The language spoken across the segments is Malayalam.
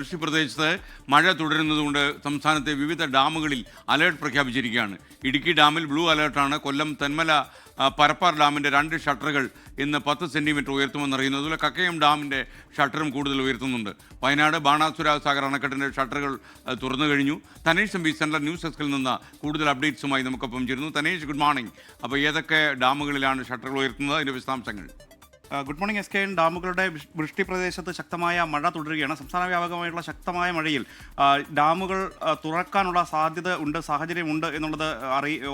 കൃഷി പ്രദേശത്ത് മഴ തുടരുന്നതുകൊണ്ട് സംസ്ഥാനത്തെ വിവിധ ഡാമുകളിൽ അലേർട്ട് പ്രഖ്യാപിച്ചിരിക്കുകയാണ്. ഇടുക്കി ഡാമിൽ ബ്ലൂ അലേർട്ടാണ്. കൊല്ലം തെന്മല പരപ്പാർ ഡാമിൻ്റെ 2 ഷട്ടറുകൾ ഇന്ന് 10 സെൻറ്റിമീറ്റർ ഉയർത്തുമെന്നറിയുന്നു. അതുപോലെ കക്കയം ഡാമിൻ്റെ ഷട്ടറും കൂടുതൽ ഉയർത്തുന്നുണ്ട്. വയനാട് ബാണാസുര സാഗർ അണക്കെട്ടിൻ്റെ ഷട്ടറുകൾ തുറന്നു കഴിഞ്ഞു. Thanesh M P central news ഡെസ്കിൽ നിന്ന് കൂടുതൽ അപ്ഡേറ്റ്സുമായി നമുക്കൊപ്പം ചേരുന്നു. Thanesh, good morning. അപ്പോൾ ഏതൊക്കെ ഡാമുകളിലാണ് ഷട്ടറുകൾ ഉയർത്തുന്നത്, അതിൻ്റെ വിശദാംശങ്ങൾ? Good morning S K. ഡാമുകളുടെ വൃഷ്ടി പ്രദേശത്ത് ശക്തമായ മഴ തുടരുകയാണ്. സംസ്ഥാന വ്യാപകമായിട്ടുള്ള ശക്തമായ മഴയിൽ ഡാമുകൾ തുറക്കാനുള്ള സാഹചര്യമുണ്ട് എന്നുള്ളത്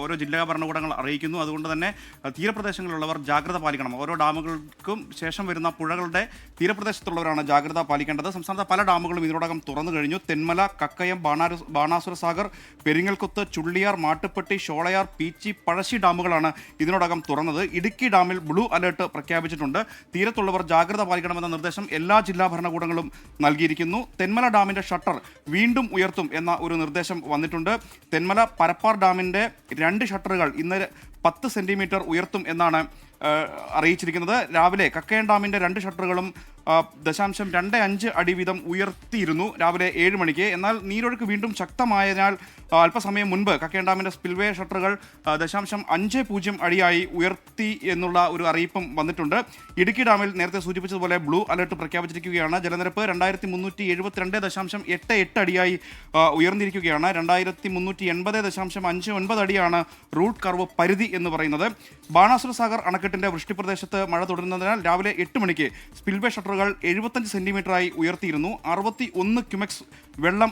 ഓരോ ജില്ലാ ഭരണകൂടങ്ങൾ അറിയിക്കുന്നു. അതുകൊണ്ട് തന്നെ തീരപ്രദേശങ്ങളിലുള്ളവർ ജാഗ്രത പാലിക്കണം. ഓരോ ഡാമുകൾക്കും ശേഷം വരുന്ന പുഴകളുടെ തീരപ്രദേശത്തുള്ളവരാണ് ജാഗ്രത പാലിക്കേണ്ടത്. സംസ്ഥാനത്തെ പല ഡാമുകളും ഇതിനോടകം തുറന്നു കഴിഞ്ഞു. തെന്മല, കക്കയം, ബാണാസുര സാഗർ, പെരിങ്ങൽകുത്ത്, ചുള്ളിയാർ, മാട്ടുപ്പെട്ടി, ഷോളയാർ, പീച്ചി, പഴശ്ശി ഡാമുകളാണ് ഇതിനോടകം തുറന്നത്. ഇടുക്കി ഡാമിൽ ബ്ലൂ അലേർട്ട് പ്രഖ്യാപിച്ചിട്ടുണ്ട്. തീരത്തുള്ളവർ ജാഗ്രത പാലിക്കണമെന്ന നിർദ്ദേശം എല്ലാ ജില്ലാ ഭരണകൂടങ്ങളും നൽകിയിരിക്കുന്നു. തെന്മല ഡാമിന്റെ ഷട്ടർ വീണ്ടും ഉയർത്തും എന്ന ഒരു നിർദ്ദേശം വന്നിട്ടുണ്ട്. തെന്മല പരപ്പാർ ഡാമിന്റെ 2 ഷട്ടറുകൾ ഇന്ന് 10 സെൻറ്റിമീറ്റർ ഉയർത്തും എന്നാണ് അറിയിച്ചിരിക്കുന്നത്. രാവിലെ കക്കയം ഡാമിന്റെ 2 ഷട്ടറുകളും 0.25 അടി വീതം ഉയർത്തിയിരുന്നു രാവിലെ 7 മണിക്ക്. എന്നാൽ നീരൊഴുക്ക് വീണ്ടും ശക്തമായതിനാൽ അല്പസമയം മുൻപ് കക്കയം ഡാമിന്റെ സ്പിൽവേ ഷട്ടറുകൾ 0.50 അടിയായി ഉയർത്തി എന്നുള്ള ഒരു അറിയിപ്പും വന്നിട്ടുണ്ട്. ഇടുക്കി ഡാമിൽ നേരത്തെ സൂചിപ്പിച്ചതുപോലെ ബ്ലൂ അലർട്ട് പ്രഖ്യാപിച്ചിരിക്കുകയാണ്. ജലനിരപ്പ് 2372.88 അടിയായി ഉയർന്നിരിക്കുകയാണ്. 2380.59 അടിയാണ് റൂട്ട് കർവ് പരിധി എന്ന് പറയുന്നത്. ബാണാസുര സാഗർ അണക്കെട്ടിന്റെ വൃഷ്ടിപ്രദേശത്ത് മഴ തുടരുന്നതിനാൽ രാവിലെ 8 മണിക്ക് സ്പിൽവേ ഷട്ടറുകൾ 75 സെന്റിമീറ്ററായി ഉയർത്തിയിരുന്നു. 61 ക്യുമെക്സ് വെള്ളം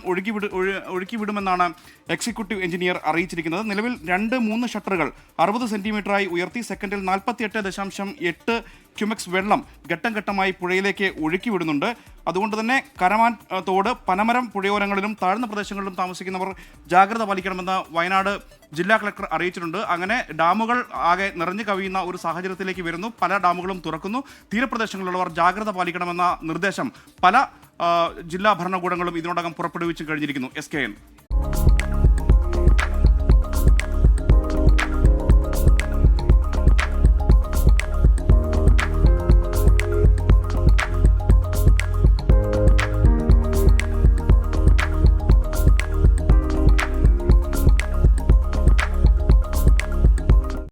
ഒഴുക്കിവിടുമെന്നാണ് എക്സിക്യൂട്ടീവ് എഞ്ചിനീയർ അറിയിച്ചിരിക്കുന്നത്. നിലവിൽ 2-3 ഷട്ടറുകൾ 60 സെന്റിമീറ്ററായി ഉയർത്തി സെക്കൻഡിൽ 48.8 ക്യുമെക്സ് വെള്ളം ഘട്ടം ഘട്ടമായി പുഴയിലേക്ക് ഒഴുക്കിവിടുന്നുണ്ട്. അതുകൊണ്ട് തന്നെ കരമാൻ തോട്, പനമരം പുഴയോരങ്ങളിലും താഴ്ന്ന പ്രദേശങ്ങളിലും താമസിക്കുന്നവർ ജാഗ്രത പാലിക്കണമെന്ന് വയനാട് ജില്ലാ കളക്ടർ അറിയിച്ചിട്ടുണ്ട്. അങ്ങനെ ഡാമുകൾ ആകെ നിറഞ്ഞു കവിയുന്ന ഒരു സാഹചര്യത്തിലേക്ക് വരുന്നു. പല ഡാമുകളും തുറക്കുന്നു. തീരപ്രദേശങ്ങളിലുള്ളവർ ജാഗ്രത പാലിക്കണമെന്ന നിർദ്ദേശം പല ജില്ലാ ഭരണകൂടങ്ങളും ഇതിനോടകം പുറപ്പെടുവിച്ചു കഴിഞ്ഞിരിക്കുന്നു. SKN.